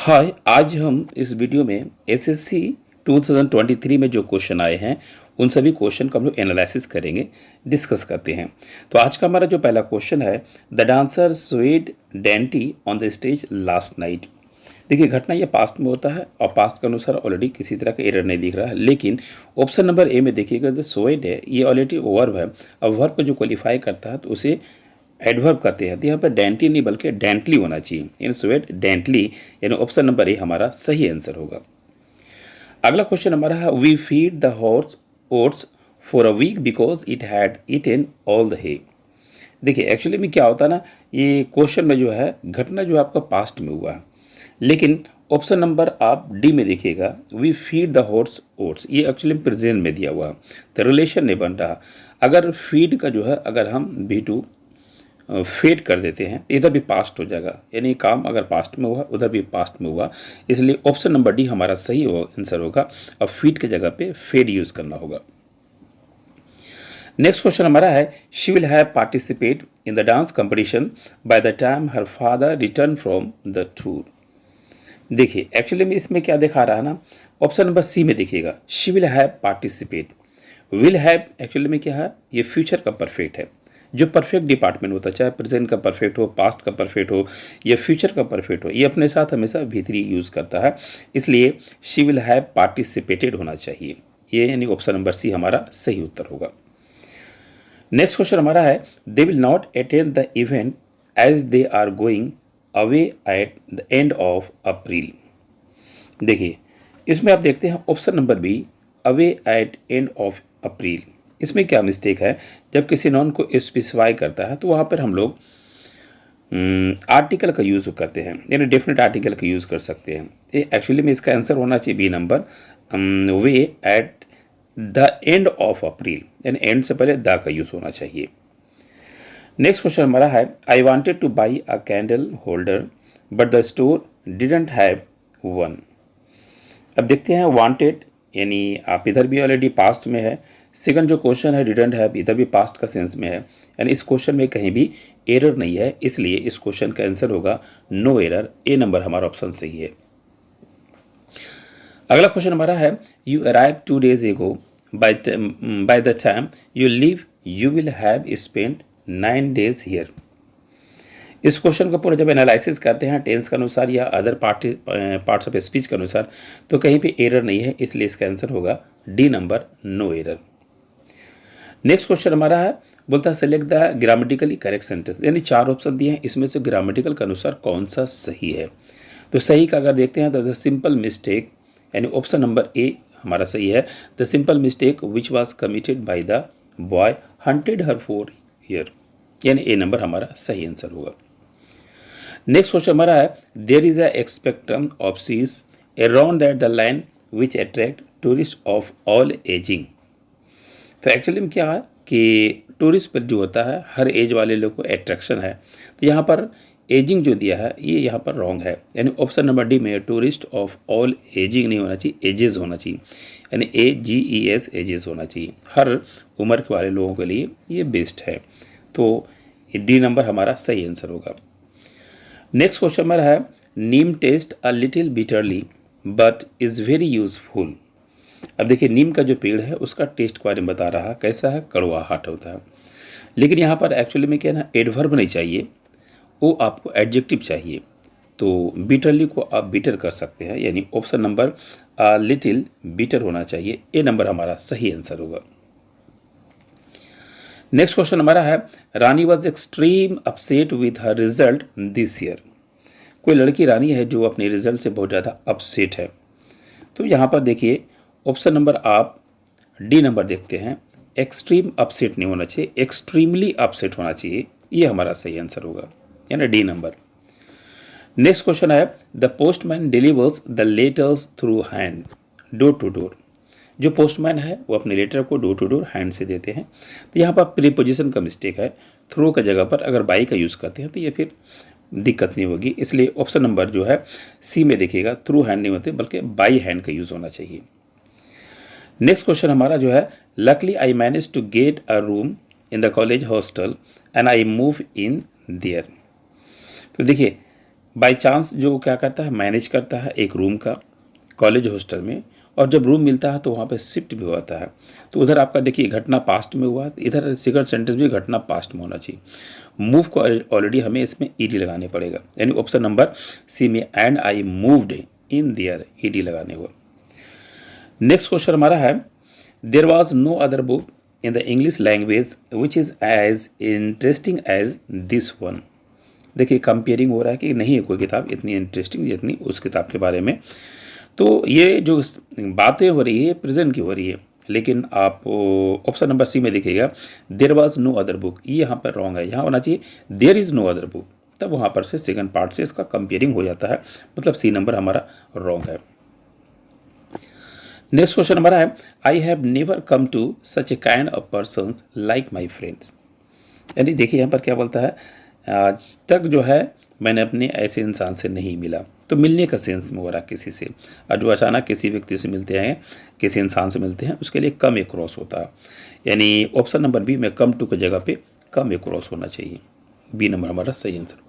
हाय, आज हम इस वीडियो में एसएससी 2023 में जो क्वेश्चन आए हैं उन सभी क्वेश्चन का हम लोग एनालिसिस करेंगे, डिस्कस करते हैं। तो आज का हमारा जो पहला क्वेश्चन है, the dancer swayed dainty on the stage last night. देखिए, घटना ये पास्ट में होता है और पास्ट के अनुसार ऑलरेडी किसी तरह का एरर नहीं दिख रहा है, लेकिन ऑप्शन नंबर ए में देखिएगा द स्वेड है, ये ऑलरेडी वर्ब है। अब वर्ब को जो क्वालिफाई करता है तो उसे एडवर्ब कहते हैं। तो यहाँ पर डेंटी नहीं बल्कि डेंटली होना चाहिए, इन स्वेट डेंटली, यानी ऑप्शन नंबर ए हमारा सही आंसर होगा। अगला क्वेश्चन हमारा है, we feed the horse oats for a week because it had eaten all the hay. देखिए, एक्चुअली में क्या होता है ना, ये क्वेश्चन में जो है घटना जो है आपका पास्ट में हुआ है, लेकिन ऑप्शन नंबर आप डी में देखिएगा, we feed the horse oats, ये एक्चुअली प्रेजेंट में दिया हुआ है, तो रिलेशन नहीं बन रहा। अगर फीड का जो है अगर हम V2 फेड कर देते हैं, इधर भी पास्ट हो जाएगा, यानी काम अगर पास्ट में हुआ उधर भी पास्ट में हुआ, इसलिए ऑप्शन नंबर डी हमारा सही आंसर होगा। अब फीड के जगह पे फेड यूज करना होगा। नेक्स्ट क्वेश्चन हमारा है, she will have participate in the dance competition by the time her father return from the tour. देखिए, एक्चुअली में इसमें क्या दिखा रहा है ना, ऑप्शन नंबर सी में देखिएगा, she will have participate. Will have actually में क्या है, ये फ्यूचर का परफेक्ट है। जो परफेक्ट डिपार्टमेंट होता है, चाहे प्रेजेंट का परफेक्ट हो, पास्ट का परफेक्ट हो या फ्यूचर का परफेक्ट हो, ये अपने साथ हमेशा भीतरी यूज़ करता है, इसलिए शी विल हैव पार्टिसिपेटेड होना चाहिए, ये यानी ऑप्शन नंबर सी हमारा सही उत्तर होगा। नेक्स्ट क्वेश्चन हमारा है, they will not attend the event as they are going away at the end of April. देखिए, इसमें आप देखते हैं option number B, away at end of April. इसमें क्या मिस्टेक है, जब किसी नॉन को स्पेसिफाई करता है तो वहाँ पर हम लोग आर्टिकल का यूज़ करते हैं, यानी डेफिनेट आर्टिकल का यूज़ कर सकते हैं। ये एक्चुअली में इसका आंसर होना चाहिए B number, way at the end of April, यानी एंड से पहले द का यूज़ होना चाहिए। नेक्स्ट क्वेश्चन हमारा है, I wanted two by a candle holder but the store didn't have one. अब देखते हैं, वांटेड यानी आप इधर भी ऑलरेडी पास्ट में है, सेकंड जो क्वेश्चन है डिडंट है, इधर भी पास्ट का सेंस में है, यानी इस क्वेश्चन में कहीं भी एरर नहीं है, इसलिए इस क्वेश्चन का आंसर होगा नो एरर, ए नंबर हमारा ऑप्शन सही है। अगला क्वेश्चन हमारा है, यू अराइव 2 days एगो by the time you leave you will have spend 9 days here. इस क्वेश्चन को पूरा जब एनालिसिस करते हैं टेंस के अनुसार या अदर पार्ट्स ऑफ स्पीच के अनुसार, तो कहीं पे एरर नहीं है, इसलिए इसका आंसर होगा D number, no error. Next question हमारा है, बोलता है select the grammatically correct sentence, यानी 4 ऑप्शन दिए हैं, इसमें से ग्रामेटिकल के अनुसार कौन सा सही है। तो सही का अगर देखते हैं तो द सिंपल मिस्टेक, यानी ऑप्शन नंबर ए हमारा सही है, the simple mistake which was committed by the boy hunted her for year, यानी ए नंबर हमारा सही आंसर होगा। नेक्स्ट क्वेश्चन हमारा है, there is a spectrum of seas around that the line which attract tourist of all ageing. तो actually में क्या है कि टूरिस्ट पर जो होता है हर एज वाले लोग को अट्रैक्शन है, तो यहाँ पर एजिंग जो दिया है ये यहाँ पर रॉन्ग है, यानी ऑप्शन नंबर डी में टूरिस्ट ऑफ ऑल एजिंग नहीं होना चाहिए, एजेस होना चाहिए, यानी AGES एजेस होना चाहिए, हर उम्र के वाले लोगों के लिए ये बेस्ट है, तो डी नंबर हमारा सही आंसर होगा। नेक्स्ट क्वेश्चन हमारा है, neem taste a little bitterly but is very useful. अब देखिए, नीम का जो पेड़ है उसका टेस्ट के बारे में बता रहा है, कैसा है, कड़वाहट होता है, लेकिन यहाँ पर एक्चुअली में क्या है ना, एडवर्ब नहीं चाहिए, वो आपको एडजेक्टिव चाहिए, तो बिटरली को आप बिटर कर सकते हैं, यानी ऑप्शन नंबर लिटिल बिटर होना चाहिए, ए नंबर हमारा सही आंसर होगा। नेक्स्ट क्वेश्चन हमारा है, Rani was extreme upset with her result this year. कोई लड़की रानी है जो अपने रिजल्ट से बहुत ज़्यादा अपसेट है, तो यहाँ पर देखिए ऑप्शन नंबर आप डी नंबर देखते हैं, एक्सट्रीम अपसेट नहीं होना चाहिए, एक्सट्रीमली अपसेट होना चाहिए, ये हमारा सही आंसर होगा, यानी डी नंबर। नेक्स्ट क्वेश्चन है, the postman delivers the letters through hand door to door. जो पोस्टमैन है वो अपने लेटर को डोर टू डोर हैंड से देते हैं, तो यहाँ पर प्रीपोजिशन का मिस्टेक है, थ्रू का जगह पर अगर बाई का यूज़ करते हैं तो ये फिर दिक्कत नहीं होगी, इसलिए ऑप्शन नंबर जो है सी में देखिएगा, थ्रू हैंड नहीं होते बल्कि बाई हैंड का यूज़ होना चाहिए। नेक्स्ट क्वेश्चन हमारा जो है, luckily I manage to get a room in the college hostel and I move in there. तो देखिए, बाय चांस जो क्या करता है, मैनेज करता है एक रूम का कॉलेज हॉस्टल में, और जब रूम मिलता है तो वहाँ पे शिफ्ट भी होता है। तो उधर आपका देखिए घटना पास्ट में हुआ, इधर सेकंड सेंटेंस भी घटना पास्ट में होना चाहिए। मूव को ऑलरेडी हमें इसमें ईडी लगाने पड़ेगा, यानी ऑप्शन नंबर सी में and I moved in there, ED लगाने हुआ। नेक्स्ट क्वेश्चन हमारा है, there was no other book in the English language which is as interesting as this one. देखिए कंपेयरिंग हो रहा है कि नहीं है कोई किताब इतनी इंटरेस्टिंग जितनी उस किताब के बारे में। तो ये जो बातें हो रही है प्रेजेंट की हो रही है, लेकिन आप ऑप्शन नंबर सी में देखिएगा there was no other book, ये यहाँ पर रॉन्ग है, यहाँ होना चाहिए there is no other book, तब वहाँ पर से सेकंड पार्ट से इसका कंपेयरिंग हो जाता है, मतलब सी नंबर हमारा रॉन्ग है। नेक्स्ट क्वेश्चन हमारा है, I have never come to such a kind of person like my friends. यानी देखिए यहाँ पर क्या बोलता है, आज तक जो है मैंने अपने ऐसे इंसान से नहीं मिला। तो मिलने का सेंस में हो रहा किसी से, और जो अचानक किसी व्यक्ति से मिलते हैं, किसी इंसान से मिलते हैं, उसके लिए कम एक क्रॉस होता है, यानी ऑप्शन नंबर बी में कम टू की जगह पे कम एक क्रॉस होना चाहिए। बी नंबर हमारा सही आंसर।